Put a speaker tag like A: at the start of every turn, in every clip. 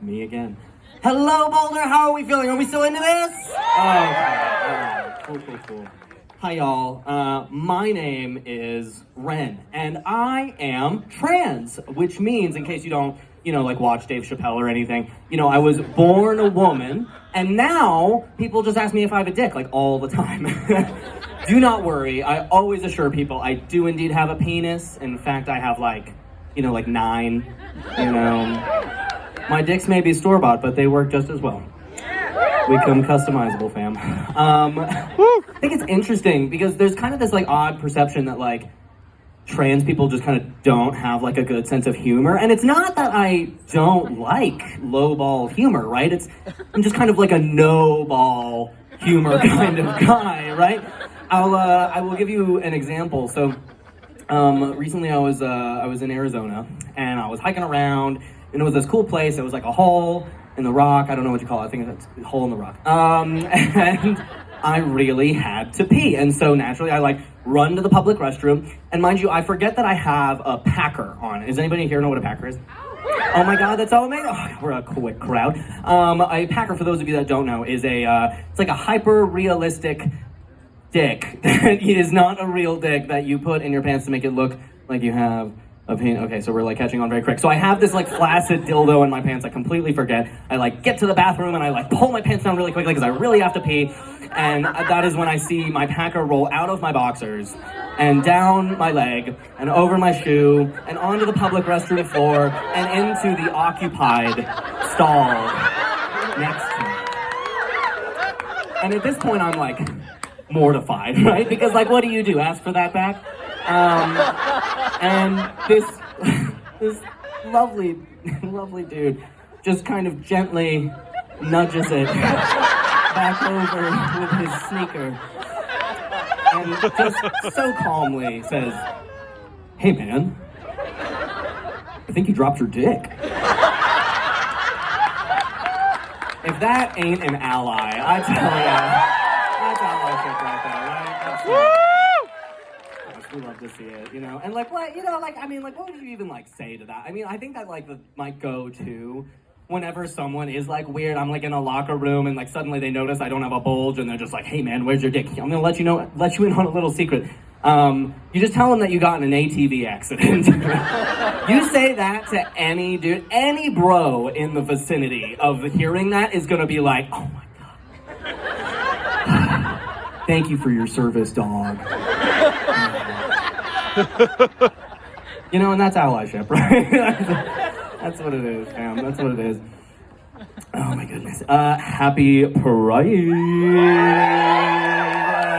A: Me again. Hello, Boulder. How are we feeling? Are we still into this? Okay. Cool. Hi, y'all. My name is Ren, and I am trans, which means, in case you don't, watch Dave Chappelle or anything, I was born a woman, and now people just ask me if I have a dick, all the time. Do not worry. I always assure people I do indeed have a penis. In fact, I have, 9, My dicks may be store-bought, but they work just as well. We come customizable, fam. I think it's interesting because there's kind of this odd perception that trans people just kind of don't have a good sense of humor, and it's not that I don't like lowball humor, right? I'm just kind of a no-ball humor kind of guy, right? I will give you an example. So recently I was in Arizona and I was hiking around, and it was this cool place. It was a hole in the rock. I don't know what you call it. I think it's a hole in the rock. And I really had to pee. And so naturally I run to the public restroom. And mind you, I forget that I have a packer on. Does anybody here know what a packer is? Oh my God, that's so amazing. Oh, we're a quick crowd. A packer, for those of you that don't know, is it's a hyper-realistic dick that is not a real dick that you put in your pants to make it look like you have a penis. Okay, so we're catching on very quick. So I have this flaccid dildo in my pants. I completely forget. I get to the bathroom and I pull my pants down really quickly because I really have to pee. And that is when I see my packer roll out of my boxers and down my leg and over my shoe and onto the public restroom floor and into the occupied stall next to me. And at this point I'm mortified, right? Because what do you do? Ask for that back? And this lovely dude just kind of gently nudges it back over with his sneaker and just so calmly says, "Hey man, I think you dropped your dick." If that ain't an ally, I tell ya. That's allyship right there, right? We love to see it, and what, what would you even say to that? I mean, I think that my go-to whenever someone is weird, I'm in a locker room and suddenly they notice I don't have a bulge and they're just "Hey man, where's your dick? I'm gonna let you in on a little secret." You just tell them that you got in an ATV accident. You say that to any dude, any bro in the vicinity of hearing that is gonna be "Oh my God. Thank you for your service, dog." And that's allyship, right? That's what it is, fam. That's what it is. Oh my goodness. Happy Pride.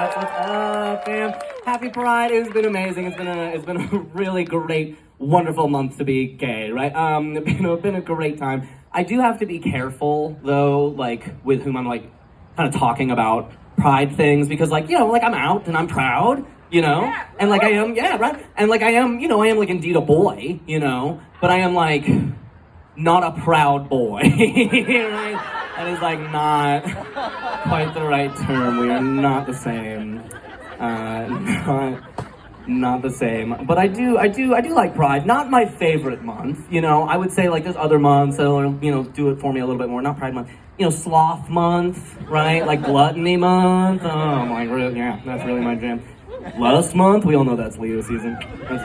A: What's up, fam? Happy Pride. It's been amazing. It's been a really great, wonderful month to be gay, right? It's been a great time. I do have to be careful though, with whom I'm kind of talking about Pride things, because I'm out and I'm proud, and I am, yeah, right, and I am, I am indeed a boy, but I am not a proud boy. Right? That is not quite the right term. We are not the same. Not the same. But I do like Pride. Not my favorite month. I would say there's other months that'll do it for me a little bit more. Not Pride month. Sloth month, right? Gluttony month. Oh my god, yeah, that's really my jam. Lust month, we all know that's Leo season. That's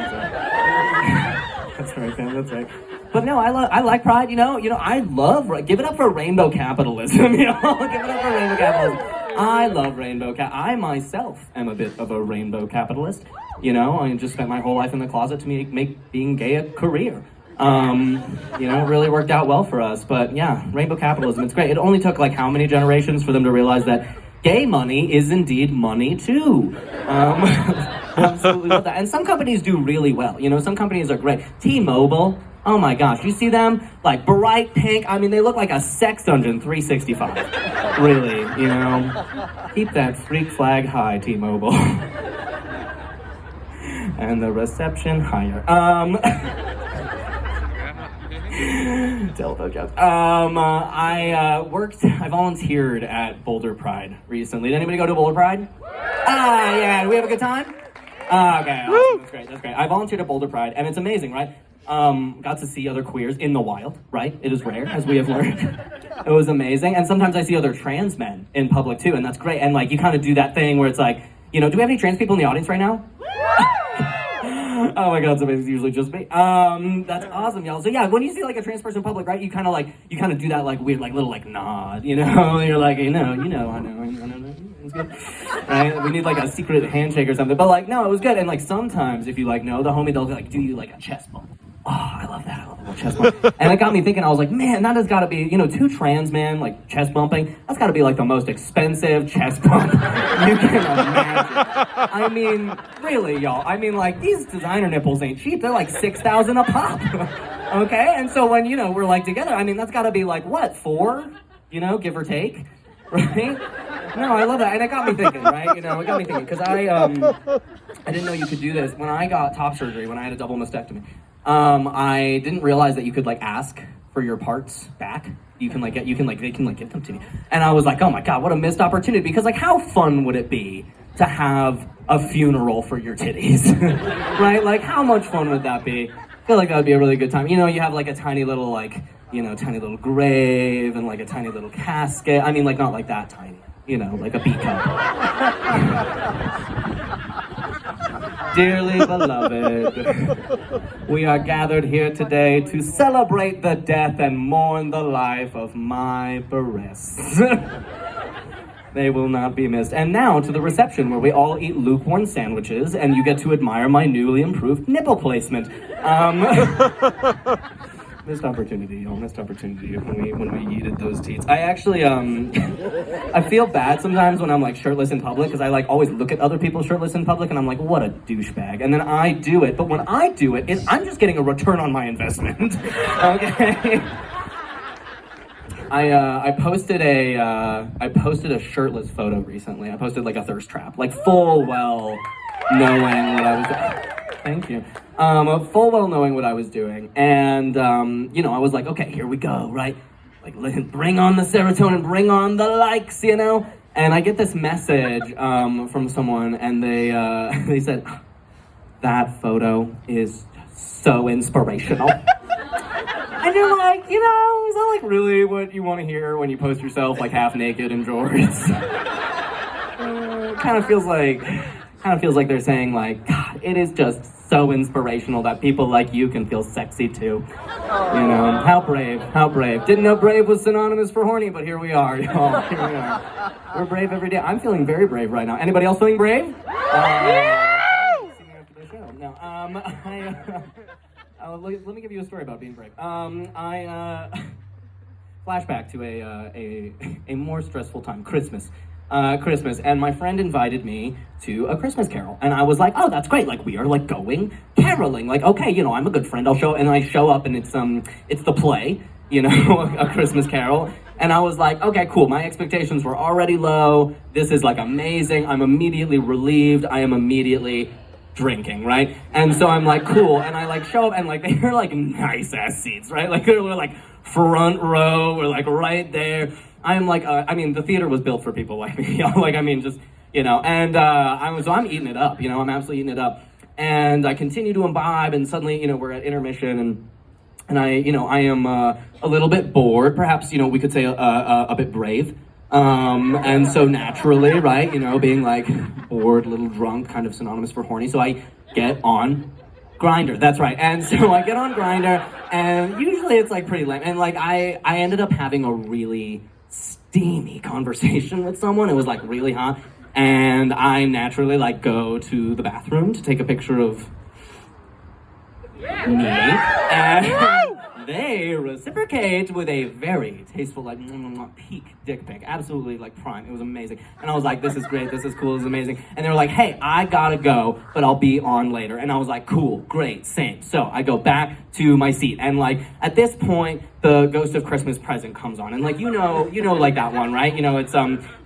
A: right, man. That's right. But no, I like Pride. I love. Give it up for rainbow capitalism. Give it up for rainbow capitalism. I love rainbow I myself am a bit of a rainbow capitalist. I just spent my whole life in the closet to make being gay a career. It really worked out well for us. But yeah, rainbow capitalism, it's great. It only took how many generations for them to realize that gay money is indeed money too. Absolutely love that. And some companies do really well. Some companies are great. T-Mobile, oh my gosh, you see them? Bright pink. I mean, they look like a sex dungeon 365. Really, Keep that freak flag high, T-Mobile. And the reception higher. Telephone jokes. I volunteered at Boulder Pride recently. Did anybody go to Boulder Pride? Yeah, did we have a good time? Okay, awesome. That's great. I volunteered at Boulder Pride, and it's amazing, right? Got to see other queers in the wild, right? It is rare, as we have learned. It was amazing. And sometimes I see other trans men in public too, and that's great. And like, you kind of do that thing where it's like, do we have any trans people in the audience right now? Oh my god, it's usually just me. That's awesome, y'all. So yeah, when you see like a trans person in public, right, you kind of do that like weird, like little like nod, You're like, I know, it's good. Right? We need like a secret handshake or something. But like, no, it was good. And like sometimes if you like know the homie, they'll like do you like a chest bump. Oh, I love that. I love a little chest bump. And it got me thinking, I was like, man, that has got to be, two trans men, like, chest bumping, that's got to be, like, the most expensive chest bump you can imagine. I mean, really, y'all. I mean, like, these designer nipples ain't cheap. They're, like, $6,000 a pop. Okay? And so when, we're, like, together, I mean, that's got to be, like, what, 4? Give or take? Right? No, I love that. And it got me thinking, right? It got me thinking. Because I didn't know you could do this. When I got top surgery, when I had a double mastectomy, I didn't realize that you could like ask for your parts back. They can give them to me. And I was like, oh my god, what a missed opportunity. Because like, how fun would it be to have a funeral for your titties? Right? Like, how much fun would that be? I feel like that would be a really good time. You have like a tiny little like, tiny little grave and like a tiny little casket. I mean, like not like that tiny, like a beat cup. Dearly beloved, we are gathered here today to celebrate the death and mourn the life of my breasts. They will not be missed. And now to the reception where we all eat lukewarm sandwiches and you get to admire my newly improved nipple placement. Missed opportunity, y'all. Missed opportunity when we yeeted those teats. I actually, I feel bad sometimes when I'm like shirtless in public because I like always look at other people shirtless in public and I'm like, what a douchebag. And then I do it, but when I do it, I'm just getting a return on my investment. Okay. I posted a shirtless photo recently. I posted like a thirst trap, like full well knowing what I was doing. Thank you. Full well knowing what I was doing. And, I was like, okay, here we go, right? Like, bring on the serotonin, bring on the likes, And I get this message from someone, and they said, that photo is so inspirational. And you're like, is that like really what you want to hear when you post yourself like half naked in jorts? Kind of feels like they're saying like, God, it is just so inspirational that people like you can feel sexy too. How brave. Didn't know brave was synonymous for horny, but here we are, y'all. Here we are. We're brave every day. I'm feeling very brave right now. Anybody else feeling brave? Let me give you a story about being brave. Flashback to a more stressful time, Christmas, and my friend invited me to a Christmas carol, and I was like, oh, that's great, like, we are, like, going caroling, like, okay, I'm a good friend, I show up, and it's the play, a Christmas carol, and I was like, okay, cool, my expectations were already low, this is, like, amazing, I'm immediately relieved, I am immediately drinking, right? And so I'm like, cool, and I like show up, and like they're like nice ass seats, right? Like we're like front row, we're like right there. I'm like, the theater was built for people like me, like, just, and I'm eating it up, I'm absolutely eating it up, and I continue to imbibe, and suddenly, we're at intermission, and I am a little bit bored, perhaps, we could say a bit brave. And so naturally, right, being like bored, little drunk, kind of synonymous for horny, so I get on Grindr, that's right. And so I get on Grindr, and usually it's like pretty lame, and like I ended up having a really steamy conversation with someone. It was like really hot, and I naturally like go to the bathroom to take a picture of me, and they reciprocate with a very tasteful, like, peak dick pic. Absolutely, like, prime. It was amazing. And I was like, this is great, this is cool, this is amazing. And they were like, hey, I gotta go, but I'll be on later. And I was like, cool, great, same. So I go back to my seat. And, like, at this point, the Ghost of Christmas Present comes on. And, like, like, that one, right? It's,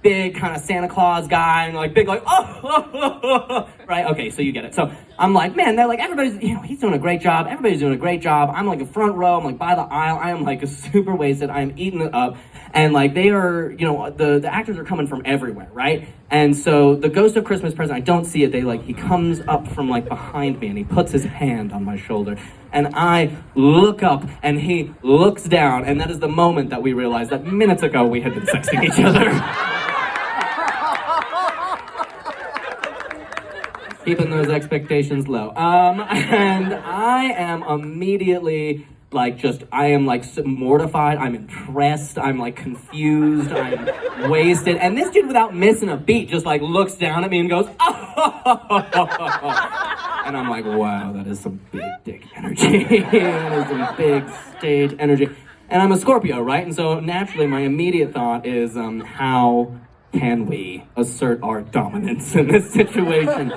A: big kind of Santa Claus guy, and, like, big, like, right? Okay, so you get it. So I'm like, man, they're like, everybody's, he's doing a great job. Everybody's doing a great job. I'm, like, in front row. I'm, like, by the aisle. I am, like, super wasted. I'm eating it up. And, like, they are, the actors are coming from everywhere, right? And so the Ghost of Christmas Present, I don't see it. He comes up from, like, behind me, and he puts his hand on my shoulder. And I look up, and he looks down, and that is the moment that we realized that minutes ago we had been sexting each other. Keeping those expectations low. And I am immediately I am mortified, I'm impressed, I'm confused, I'm wasted. And this dude, without missing a beat, just looks down at me and goes, oh! And I'm like, wow, that is some big dick energy. That is some big stage energy. And I'm a Scorpio, right? And so naturally my immediate thought is, how can we assert our dominance in this situation?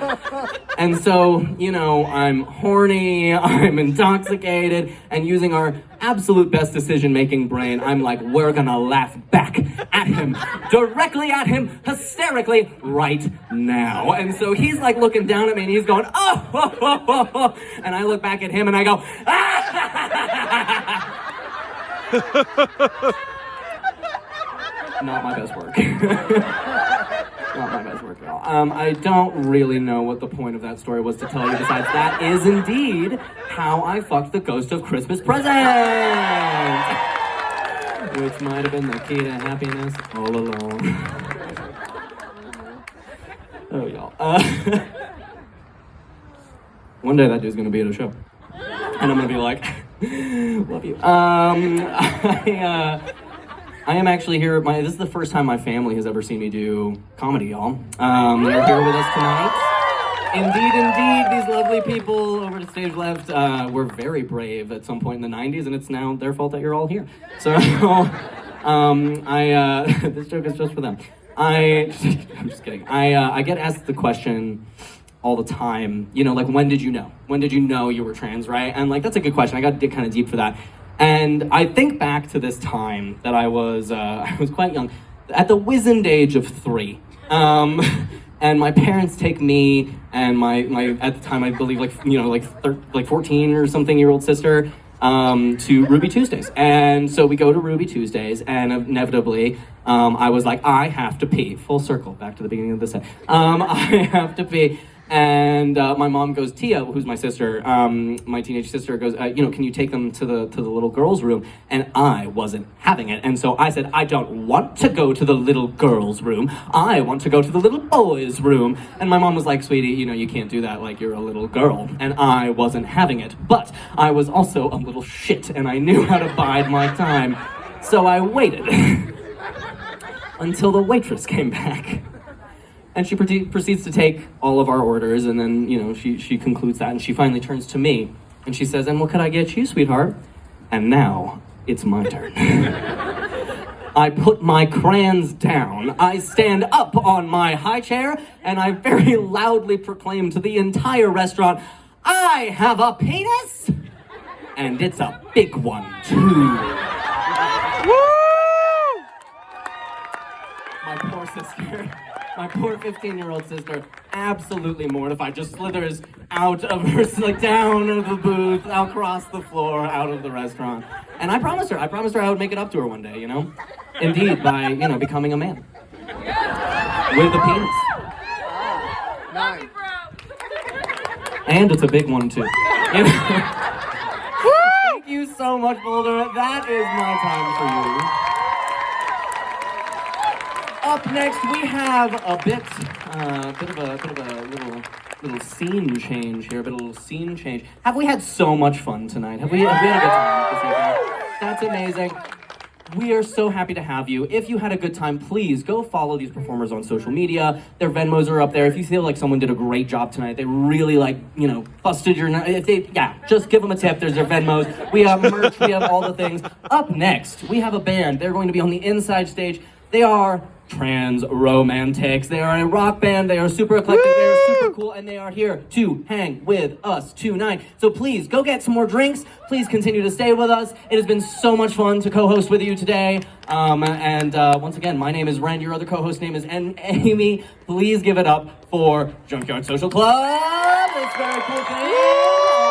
A: And so, I'm horny, I'm intoxicated, and using our absolute best decision-making brain, I'm like, we're gonna laugh back at him, directly at him, hysterically, right now. And so he's looking down at me and he's going, oh! And I look back at him and I go, ah! Not my best work. Not my best work at all. I don't really know what the point of that story was to tell you, besides that is indeed how I fucked the ghost of Christmas present! Which might have been the key to happiness all along. Oh, y'all. One day that dude's gonna be at a show. And I'm gonna be like, love you. I am actually here. This is the first time my family has ever seen me do comedy, y'all. They're here with us tonight. Indeed, these lovely people over the stage left were very brave at some point in the 90s, and it's now their fault that you're all here. So, this joke is just for them. I'm just kidding. I get asked the question all the time, when did you know? When did you know you were trans, right? And that's a good question. I got to dig kind of deep for that. And I think back to this time that I was quite young, at the wizened age of 3. And my parents take me and my at the time I believe 14 or something year old sister to Ruby Tuesdays. And so we go to Ruby Tuesdays, and inevitably I was like, I have to pee. Full circle, back to the beginning of the set. I have to pee. And my mom goes, Tia, who's my sister, my teenage sister, goes, can you take them to the little girls' room? And I wasn't having it. And so I said, I don't want to go to the little girls' room. I want to go to the little boys' room. And my mom was like, sweetie, you can't do that, you're a little girl. And I wasn't having it. But I was also a little shit, and I knew how to bide my time. So I waited until the waitress came back. And she proceeds to take all of our orders, and then, she concludes that, and she finally turns to me, and she says, and what could I get you, sweetheart? And now, it's my turn. I put my crayons down, I stand up on my high chair, and I very loudly proclaim to the entire restaurant, I have a penis! And it's a big one, too. My poor sister. My poor 15-year-old sister, absolutely mortified, just slithers out of her, down of the booth, across the floor, out of the restaurant. And I promised her I would make it up to her one day, Indeed, by, becoming a man. With a penis.
B: Nice.
A: And it's a big one, too. Thank you so much, Boulder. That is my time for you. Up next, we have a bit of a little scene change here, Have we had so much fun tonight? Have we had a good time this evening? That's amazing. We are so happy to have you. If you had a good time, please go follow these performers on social media. Their Venmos are up there. If you feel like someone did a great job tonight, they really busted your just give them a tip. There's their Venmos. We have merch, we have all the things. Up next, we have a band. They're going to be on the inside stage. They are trans romantics. They are a rock band. They are super eclectic. They are super cool, and they are here to hang with us tonight. So please go get some more drinks. Please continue to stay with us. It has been so much fun to co-host with you today. Once again, my name is Ren. Your other co-host name is Amy. Please give it up for Junkyard Social Club. It's very cool thing. Oh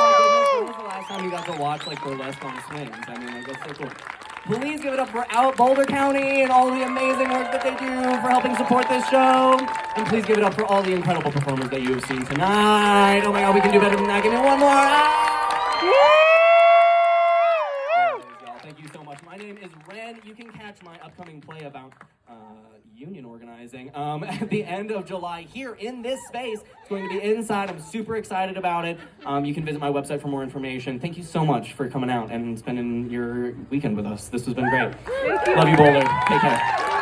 A: my goodness, when was the last time you got to watch burlesque on swings? That's so cool. Please give it up for Out Boulder County and all the amazing work that they do for helping support this show. And please give it up for all the incredible performers that you have seen tonight. Oh my God, we can do better than that. Give me one more. Ah! is Ren. You can catch my upcoming play about union organizing at the end of July here in this space. It's going to be inside. I'm super excited about it. You can visit my website for more information. Thank you so much for coming out and spending your weekend with us. This has been great. Love you, Boulder. Take care.